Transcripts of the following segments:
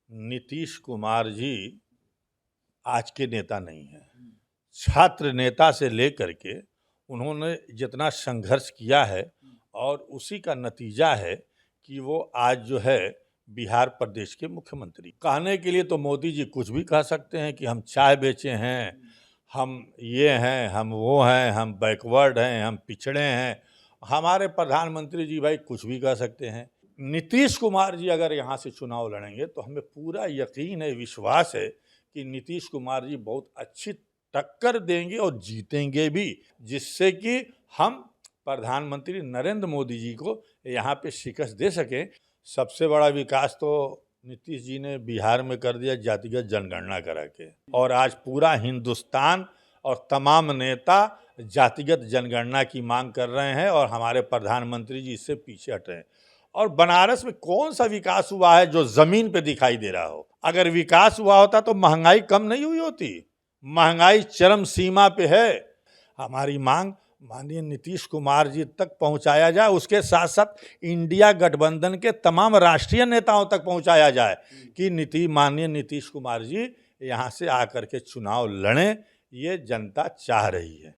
नीतीश कुमार जी आज के नेता नहीं हैं। छात्र नेता से लेकर के उन्होंने जितना संघर्ष किया है और उसी का नतीजा है कि वो आज जो है बिहार प्रदेश के मुख्यमंत्री। कहने के लिए तो मोदी जी कुछ भी कह सकते हैं कि हम चाय बेचे हैं, हम ये हैं, हम वो हैं, हम बैकवर्ड हैं, हम पिछड़े हैं। हमारे प्रधानमंत्री जी भाई कुछ भी कह सकते हैं। नीतीश कुमार जी अगर यहाँ से चुनाव लड़ेंगे तो हमें पूरा यकीन है, विश्वास है कि नीतीश कुमार जी बहुत अच्छी टक्कर देंगे और जीतेंगे भी, जिससे कि हम प्रधानमंत्री नरेंद्र मोदी जी को यहाँ पे शिकस्त दे सकें। सबसे बड़ा विकास तो नीतीश जी ने बिहार में कर दिया, जातिगत जनगणना करा के, और आज पूरा हिंदुस्तान और तमाम नेता जातिगत जनगणना की मांग कर रहे हैं और हमारे प्रधानमंत्री जी इससे पीछे हट रहे हैं। और बनारस में कौन सा विकास हुआ है जो जमीन पे दिखाई दे रहा हो? अगर विकास हुआ होता तो महंगाई कम नहीं हुई होती। महंगाई चरम सीमा पे है। हमारी मांग माननीय नीतीश कुमार जी तक पहुंचाया जाए, उसके साथ साथ इंडिया गठबंधन के तमाम राष्ट्रीय नेताओं तक पहुंचाया जाए कि माननीय नीतीश कुमार जी यहां से आकर के चुनाव लड़ें। ये जनता चाह रही है।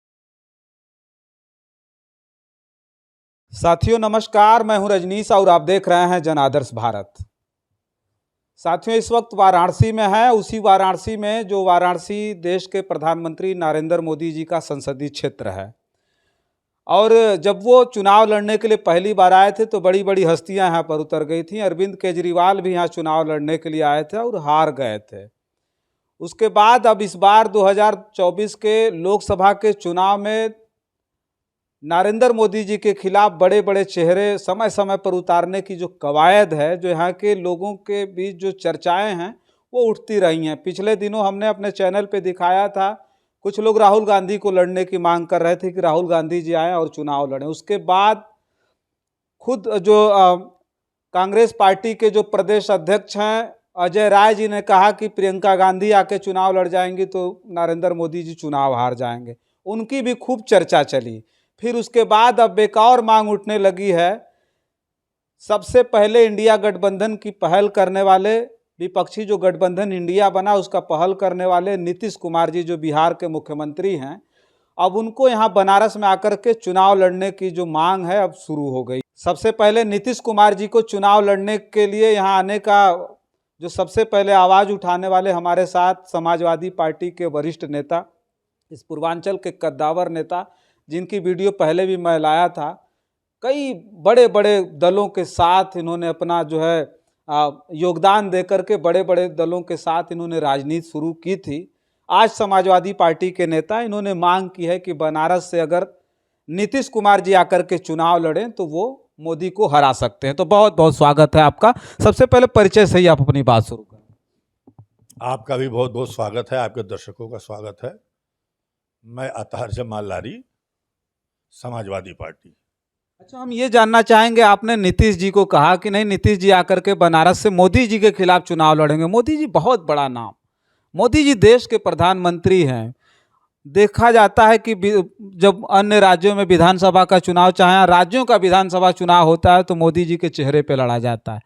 साथियों नमस्कार, मैं हूं रजनीश और आप देख रहे हैं जन आदर्श भारत। साथियों इस वक्त वाराणसी में है, उसी वाराणसी में जो वाराणसी देश के प्रधानमंत्री नरेंद्र मोदी जी का संसदीय क्षेत्र है। और जब वो चुनाव लड़ने के लिए पहली बार आए थे तो बड़ी बड़ी हस्तियां यहाँ पर उतर गई थीं। अरविंद केजरीवाल भी यहाँ चुनाव लड़ने के लिए आए थे और हार गए थे। उसके बाद अब इस बार 2024 के लोकसभा के चुनाव में नरेंद्र मोदी जी के खिलाफ बड़े बड़े चेहरे समय समय पर उतारने की जो कवायद है, जो यहाँ के लोगों के बीच जो चर्चाएं हैं वो उठती रही हैं। पिछले दिनों हमने अपने चैनल पे दिखाया था, कुछ लोग राहुल गांधी को लड़ने की मांग कर रहे थे कि राहुल गांधी जी आए और चुनाव लड़ें। उसके बाद खुद जो कांग्रेस पार्टी के जो प्रदेश अध्यक्ष हैं अजय राय जी ने कहा कि प्रियंका गांधी आके चुनाव लड़ जाएंगी तो नरेंद्र मोदी जी चुनाव हार जाएंगे। उनकी भी खूब चर्चा चली। फिर उसके बाद अब एक और मांग उठने लगी है। सबसे पहले इंडिया गठबंधन की पहल करने वाले, विपक्षी जो गठबंधन इंडिया बना उसका पहल करने वाले नीतीश कुमार जी जो बिहार के मुख्यमंत्री हैं, अब उनको यहाँ बनारस में आकर के चुनाव लड़ने की जो मांग है अब शुरू हो गई। सबसे पहले नीतीश कुमार जी को चुनाव लड़ने के लिए यहाँ आने का जो सबसे पहले आवाज़ उठाने वाले हमारे साथ समाजवादी पार्टी के वरिष्ठ नेता, इस पूर्वांचल के कद्दावर नेता, जिनकी वीडियो पहले भी मैं लाया था, कई बड़े बड़े दलों के साथ इन्होंने अपना जो है योगदान देकर के बड़े बड़े दलों के साथ इन्होंने राजनीति शुरू की थी। आज समाजवादी पार्टी के नेता इन्होंने मांग की है कि बनारस से अगर नीतीश कुमार जी आकर के चुनाव लड़ें तो वो मोदी को हरा सकते हैं। तो बहुत बहुत स्वागत है आपका। सबसे पहले परिचय से ही आप अपनी बात शुरू करें। आपका भी बहुत बहुत स्वागत है, आपके दर्शकों का स्वागत है। मैं अतहर जमाल लारी, समाजवादी पार्टी। अच्छा, हम ये जानना चाहेंगे, आपने नीतीश जी को कहा कि नहीं नीतीश जी आकर के बनारस से मोदी जी के खिलाफ चुनाव लड़ेंगे। मोदी जी बहुत बड़ा नाम, मोदी जी देश के प्रधानमंत्री हैं। देखा जाता है कि जब अन्य राज्यों में विधानसभा का चुनाव, चाहे राज्यों का विधानसभा चुनाव होता है तो मोदी जी के चेहरे पे लड़ा जाता है,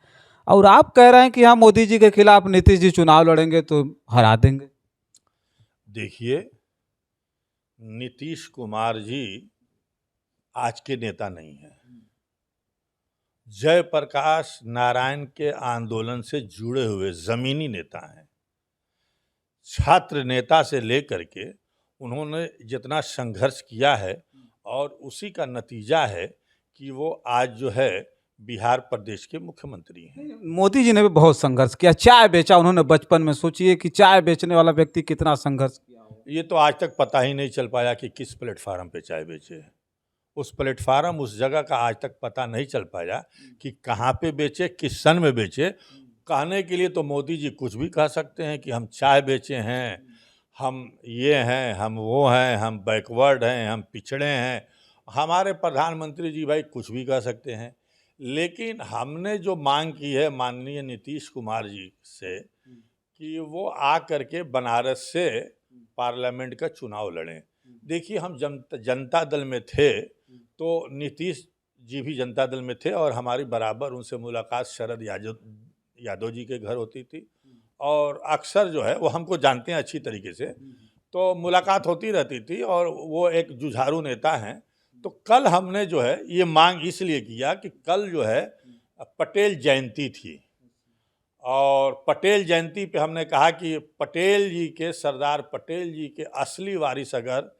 और आप कह रहे हैं कि हाँ मोदी जी के खिलाफ नीतीश जी चुनाव लड़ेंगे तो हरा देंगे। देखिए, नीतीश कुमार जी आज के नेता नहीं हैं। जयप्रकाश नारायण के आंदोलन से जुड़े हुए जमीनी नेता हैं। छात्र नेता से लेकर के उन्होंने जितना संघर्ष किया है और उसी का नतीजा है कि वो आज जो है बिहार प्रदेश के मुख्यमंत्री हैं। मोदी जी ने भी बहुत संघर्ष किया, चाय बेचा उन्होंने बचपन में। सोचिए कि चाय बेचने वाला व्यक्ति कितना संघर्ष किया हो। ये तो आज तक पता ही नहीं चल पाया कि किस प्लेटफार्म पे चाय बेचे। उस प्लेटफार्म, उस जगह का आज तक पता नहीं चल पाया कि कहाँ पे बेचे, किस सन में बेचे। कहने के लिए तो मोदी जी कुछ भी कह सकते हैं कि हम चाय बेचे हैं, हम ये हैं, हम वो हैं, हम बैकवर्ड हैं, हम पिछड़े हैं। हमारे प्रधानमंत्री जी भाई कुछ भी कह सकते हैं, लेकिन हमने जो मांग की है माननीय नीतीश कुमार जी से कि वो आ करके बनारस से पार्लियामेंट का चुनाव लड़ें। देखिए, हम जनता दल में थे तो नीतीश जी भी जनता दल में थे और हमारी बराबर उनसे मुलाकात शरद यादव जी के घर होती थी। और अक्सर जो है वो हमको जानते हैं अच्छी तरीके से, तो मुलाकात होती रहती थी और वो एक जुझारू नेता हैं। तो कल हमने जो है ये मांग इसलिए किया कि कल जो है पटेल जयंती थी, और पटेल जयंती पे हमने कहा कि पटेल जी के, सरदार पटेल जी के असली वारिस अगर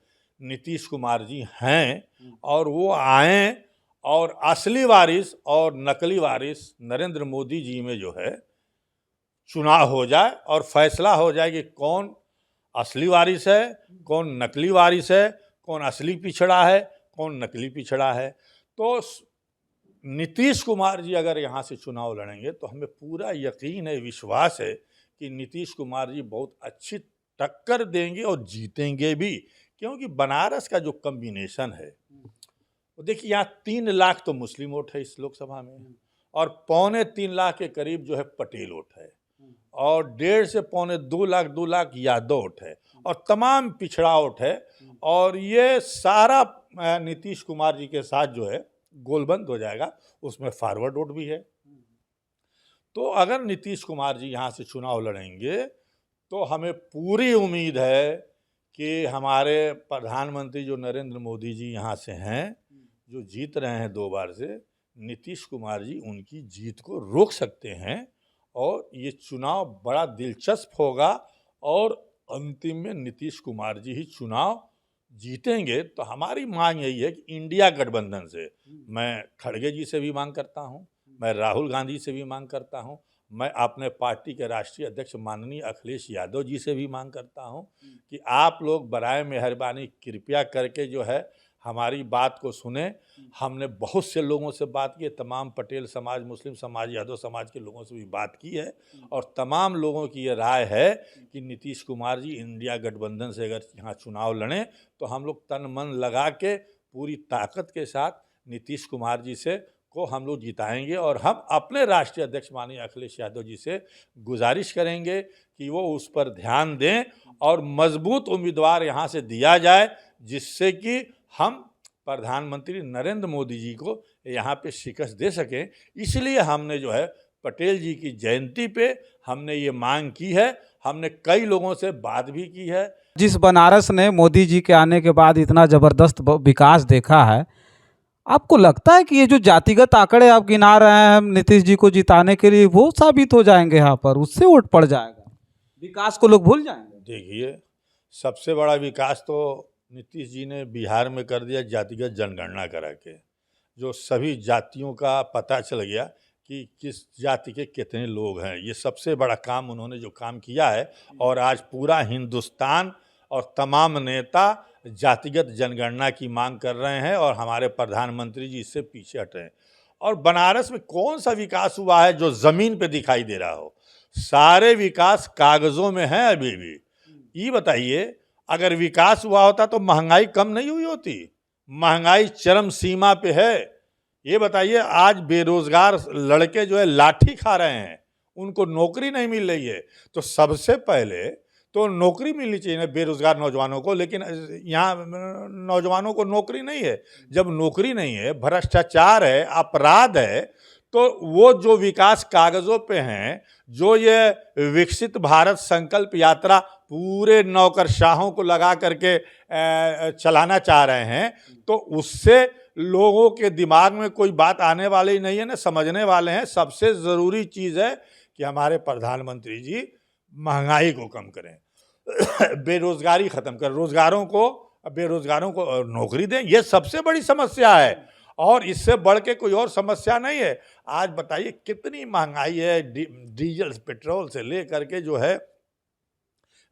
नीतीश कुमार जी हैं और वो आएँ और असली वारिस और नकली वारिस नरेंद्र मोदी जी में जो है चुनाव हो जाए और फैसला हो जाए कि कौन असली वारिस है, कौन नकली वारिस है, कौन असली पिछड़ा है, कौन नकली पिछड़ा है। तो नीतीश कुमार जी अगर यहाँ से चुनाव लड़ेंगे तो हमें पूरा यकीन है, विश्वास है कि नीतीश कुमार जी बहुत अच्छी टक्कर देंगे और जीतेंगे भी, क्योंकि बनारस का जो कॉम्बिनेशन है वो देखिए, यहाँ 3 लाख तो मुस्लिम वोट है इस लोकसभा में और 2.25 लाख के करीब जो है पटेल वोट है और 1.5 से 2.25 लाख यादव वोट है और तमाम पिछड़ा वोट है। और ये सारा नीतीश कुमार जी के साथ जो है गोलबंद हो जाएगा, उसमें फॉरवर्ड वोट भी है। तो अगर नीतीश कुमार जी यहाँ से चुनाव लड़ेंगे तो हमें पूरी उम्मीद है कि हमारे प्रधानमंत्री जो नरेंद्र मोदी जी यहाँ से हैं, जो जीत रहे हैं 2 बार से, नीतीश कुमार जी उनकी जीत को रोक सकते हैं और ये चुनाव बड़ा दिलचस्प होगा और अंतिम में नीतीश कुमार जी ही चुनाव जीतेंगे। तो हमारी मांग यही है कि इंडिया गठबंधन से, मैं खड़गे जी से भी मांग करता हूं, मैं राहुल गांधी से भी मांग करता हूं, मैं अपने पार्टी के राष्ट्रीय अध्यक्ष माननीय अखिलेश यादव जी से भी मांग करता हूं कि आप लोग बराए मेहरबानी कृपया करके जो है हमारी बात को सुने। हमने बहुत से लोगों से बात की, तमाम पटेल समाज, मुस्लिम समाज, यादव समाज के लोगों से भी बात की है और तमाम लोगों की ये राय है कि नीतीश कुमार जी इंडिया गठबंधन से अगर यहाँ चुनाव लड़ें तो हम लोग तन मन लगा के पूरी ताकत के साथ नीतीश कुमार जी से को हम लोग जिताएंगे और हम अपने राष्ट्रीय अध्यक्ष माननीय अखिलेश यादव जी से गुजारिश करेंगे कि वो उस पर ध्यान दें और मजबूत उम्मीदवार यहाँ से दिया जाए, जिससे कि हम प्रधानमंत्री नरेंद्र मोदी जी को यहाँ पे शिकस्त दे सकें। इसलिए हमने जो है पटेल जी की जयंती पे हमने ये मांग की है, हमने कई लोगों से बात भी की है। जिस बनारस ने मोदी जी के आने के बाद इतना जबरदस्त विकास देखा है, आपको लगता है कि ये जो जातिगत आंकड़े आप गिना रहे हैं नीतीश जी को जिताने के लिए, वो साबित हो जाएंगे यहाँ पर, उससे वोट पड़ जाएगा, विकास को लोग भूल जाएंगे? देखिए, सबसे बड़ा विकास तो नीतीश जी ने बिहार में कर दिया, जातिगत जनगणना करा के, जो सभी जातियों का पता चल गया कि किस जाति के कितने लोग हैं। ये सबसे बड़ा काम उन्होंने जो काम किया है और आज पूरा हिंदुस्तान और तमाम नेता जातिगत जनगणना की मांग कर रहे हैं और हमारे प्रधानमंत्री जी इससे पीछे हट रहे हैं। और बनारस में कौन सा विकास हुआ है जो ज़मीन पे दिखाई दे रहा हो? सारे विकास कागज़ों में हैं अभी भी। ये बताइए, अगर विकास हुआ होता तो महंगाई कम नहीं हुई होती? महंगाई चरम सीमा पे है। ये बताइए, आज बेरोजगार लड़के जो है लाठी खा रहे हैं, उनको नौकरी नहीं मिल रही है। तो सबसे पहले तो नौकरी मिलनी चाहिए ना बेरोजगार नौजवानों को, लेकिन यहाँ नौजवानों को नौकरी नहीं है। जब नौकरी नहीं है, भ्रष्टाचार है, अपराध है, तो वो जो विकास कागजों पे हैं, जो ये विकसित भारत संकल्प यात्रा पूरे नौकरशाहों को लगा करके चलाना चाह रहे हैं, तो उससे लोगों के दिमाग में कोई बात आने वाली नहीं है, ना समझने वाले हैं। सबसे ज़रूरी चीज़ है कि हमारे प्रधानमंत्री जी महंगाई को कम करें, बेरोजगारी ख़त्म करें, बेरोजगारों को नौकरी दें। ये सबसे बड़ी समस्या है और इससे बढ़ के कोई और समस्या नहीं है। आज बताइए कितनी महंगाई है, डीजल पेट्रोल से ले करके जो है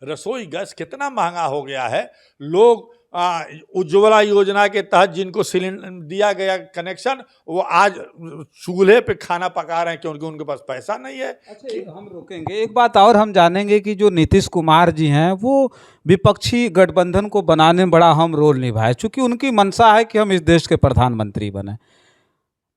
रसोई गैस कितना महंगा हो गया है। लोग उज्ज्वला योजना के तहत जिनको सिलेंडर दिया गया कनेक्शन, वो आज चूल्हे पे खाना पका रहे हैं क्योंकि उनके पास पैसा नहीं है। अच्छा, हम रोकेंगे, एक बात और हम जानेंगे कि जो नीतीश कुमार जी हैं वो विपक्षी गठबंधन को बनाने में बड़ा अहम रोल निभाए, चूंकि उनकी मंशा है कि हम इस देश के प्रधानमंत्री बने।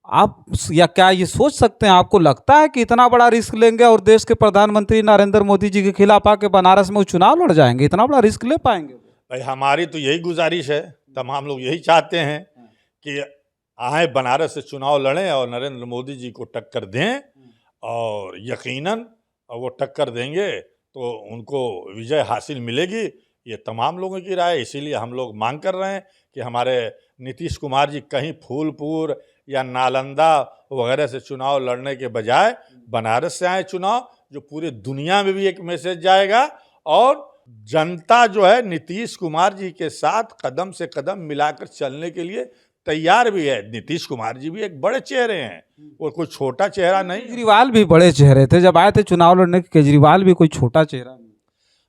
आप या क्या ये सोच सकते हैं, आपको लगता है कि इतना बड़ा रिस्क लेंगे और देश के प्रधानमंत्री नरेंद्र मोदी जी के खिलाफ आके बनारस में वो चुनाव लड़ जाएंगे? इतना बड़ा रिस्क ले पाएंगे? भाई, हमारी तो यही गुजारिश है, तमाम लोग यही चाहते हैं कि आए बनारस से चुनाव लड़ें और नरेंद्र मोदी जी को टक्कर दें और यकीनन और वो टक्कर देंगे तो उनको विजय हासिल मिलेगी। ये तमाम लोगों की राय है। इसीलिए हम लोग मांग कर रहे हैं कि हमारे नीतीश कुमार जी कहीं फूलपुर या नालंदा वगैरह से चुनाव लड़ने के बजाय बनारस से आए चुनाव, जो पूरी दुनिया में भी एक मैसेज जाएगा और जनता जो है नीतीश कुमार जी के साथ कदम से कदम मिलाकर चलने के लिए तैयार भी है। नीतीश कुमार जी भी एक बड़े चेहरे हैं, वो कोई छोटा चेहरा नहीं है। केजरीवाल भी बड़े चेहरे थे जब आए थे चुनाव लड़ने के, केजरीवाल भी कोई छोटा चेहरा नहीं।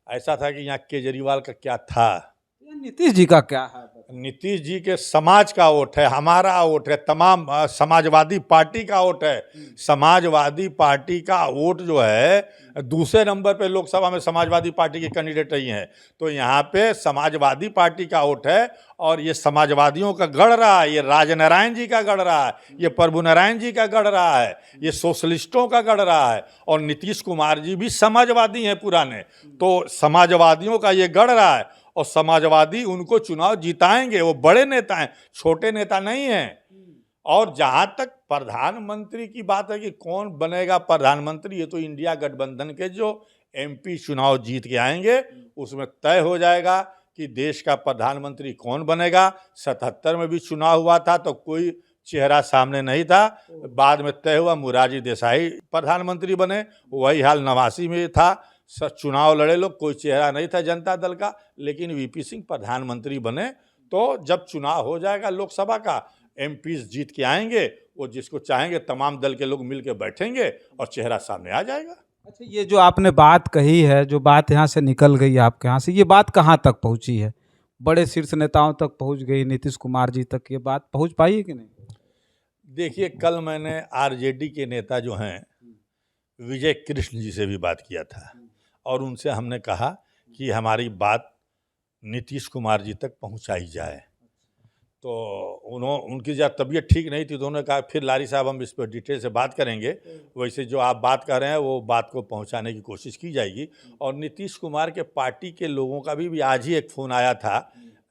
ऐसा था कि यहाँ केजरीवाल का क्या था, ये नीतीश जी का क्या है? नीतीश जी के समाज का वोट है, हमारा वोट है, तमाम समाजवादी पार्टी का वोट है। समाजवादी पार्टी का वोट जो है दूसरे नंबर पे लोकसभा में समाजवादी पार्टी के कैंडिडेट रही हैं, तो यहाँ पे समाजवादी पार्टी का वोट है और ये समाजवादियों का गढ़ रहा है, ये राजनारायण जी का गढ़ रहा है, ये प्रभु नारायण जी का गढ़ रहा है, ये सोशलिस्टों का गढ़ रहा है। और नीतीश कुमार जी भी समाजवादी हैं पुराने, तो समाजवादियों का ये गढ़ रहा है और समाजवादी उनको चुनाव जिताएंगे। वो बड़े नेता हैं, छोटे नेता नहीं हैं। और जहां तक प्रधानमंत्री की बात है कि कौन बनेगा प्रधानमंत्री, ये तो इंडिया गठबंधन के जो एमपी चुनाव जीत के आएंगे उसमें तय हो जाएगा कि देश का प्रधानमंत्री कौन बनेगा। 77 में भी चुनाव हुआ था तो कोई चेहरा सामने नहीं था, बाद में तय हुआ मोरारजी देसाई प्रधानमंत्री बने। वही हाल 89 में था, चुनाव लड़े लोग, कोई चेहरा नहीं था जनता दल का, लेकिन वीपी सिंह प्रधानमंत्री बने। तो जब चुनाव हो जाएगा लोकसभा का, एमपीज जीत के आएंगे, वो जिसको चाहेंगे तमाम दल के लोग मिलकर बैठेंगे और चेहरा सामने आ जाएगा। अच्छा, ये जो आपने बात कही है, जो बात यहाँ से निकल गई आपके यहाँ से, ये बात कहाँ तक पहुँची है? बड़े शीर्ष नेताओं तक पहुँच गई, नीतीश कुमार जी तक ये बात पहुँच पाई है कि नहीं? देखिए, कल मैंने आरजेडी के नेता जो हैं विजय कृष्ण जी से भी बात किया था और उनसे हमने कहा कि हमारी बात नीतीश कुमार जी तक पहुंचाई जाए। तो उनकी जब तबीयत ठीक नहीं थी तो उन्होंने कहा फिर लारी साहब हम इस पर डिटेल से बात करेंगे, वैसे जो आप बात कर रहे हैं वो बात को पहुंचाने की कोशिश की जाएगी। और नीतीश कुमार के पार्टी के लोगों का भी आज ही एक फ़ोन आया था,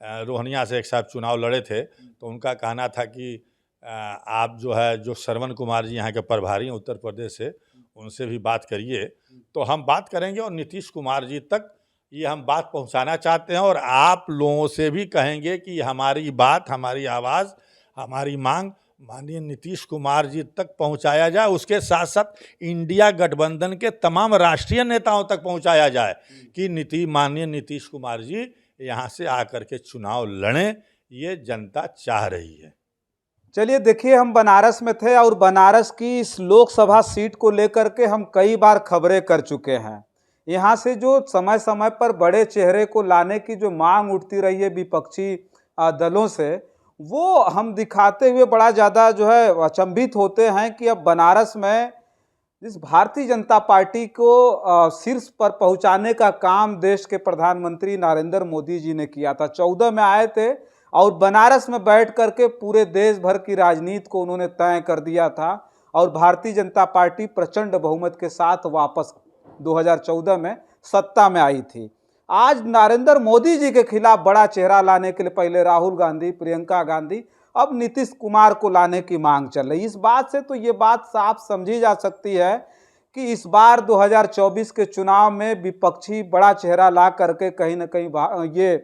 रोहनिया से एक साहब चुनाव लड़े थे, तो उनका कहना था कि आप जो है जो श्रवण कुमार जी यहाँ के प्रभारी हैं उत्तर प्रदेश से, उनसे भी बात करिए। तो हम बात करेंगे और नीतीश कुमार जी तक ये हम बात पहुंचाना चाहते हैं और आप लोगों से भी कहेंगे कि हमारी बात, हमारी आवाज़, हमारी मांग माननीय नीतीश कुमार जी तक पहुंचाया जाए। उसके साथ साथ इंडिया गठबंधन के तमाम राष्ट्रीय नेताओं तक पहुंचाया जाए कि माननीय नीतीश कुमार जी यहाँ से आकर के चुनाव लड़ें, ये जनता चाह रही है। चलिए, देखिए, हम बनारस में थे और बनारस की इस लोकसभा सीट को लेकर के हम कई बार खबरें कर चुके हैं। यहाँ से जो समय समय पर बड़े चेहरे को लाने की जो मांग उठती रही है विपक्षी दलों से, वो हम दिखाते हुए बड़ा ज़्यादा जो है अचंभित होते हैं कि अब बनारस में जिस भारतीय जनता पार्टी को शीर्ष पर पहुँचाने का काम देश के प्रधानमंत्री नरेंद्र मोदी जी ने किया था। 14 में आए थे और बनारस में बैठ करके पूरे देश भर की राजनीति को उन्होंने तय कर दिया था और भारतीय जनता पार्टी प्रचंड बहुमत के साथ वापस 2014 में सत्ता में आई थी। आज नरेंद्र मोदी जी के खिलाफ बड़ा चेहरा लाने के लिए पहले राहुल गांधी, प्रियंका गांधी, अब नीतीश कुमार को लाने की मांग चल रही है। इस बात से तो ये बात साफ समझी जा सकती है कि इस बार 2024 के चुनाव में विपक्षी बड़ा चेहरा ला करके कहीं ना कहीं ये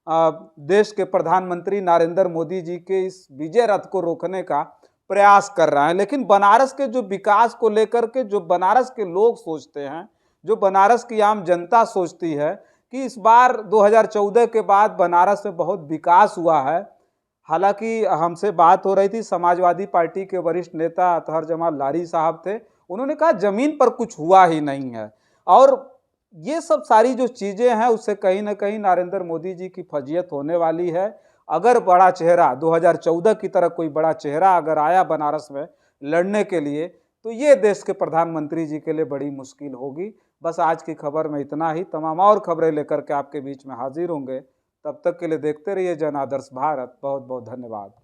देश के प्रधानमंत्री नरेंद्र मोदी जी के इस विजय रथ को रोकने का प्रयास कर रहा है। लेकिन बनारस के जो विकास को लेकर के जो बनारस के लोग सोचते हैं, जो बनारस की आम जनता सोचती है कि इस बार 2014 के बाद बनारस में बहुत विकास हुआ है। हालांकि हमसे बात हो रही थी, समाजवादी पार्टी के वरिष्ठ नेता अतहर जमाल लारी साहब थे, उन्होंने कहा जमीन पर कुछ हुआ ही नहीं है। और ये सब सारी जो चीज़ें हैं उससे कहीं ना कहीं नरेंद्र मोदी जी की फजीयत होने वाली है। अगर बड़ा चेहरा 2014 की तरह कोई बड़ा चेहरा अगर आया बनारस में लड़ने के लिए, तो ये देश के प्रधानमंत्री जी के लिए बड़ी मुश्किल होगी। बस आज की खबर में इतना ही। तमाम और खबरें लेकर के आपके बीच में हाजिर होंगे। तब तक के लिए देखते रहिए जन आदर्श भारत। बहुत बहुत धन्यवाद।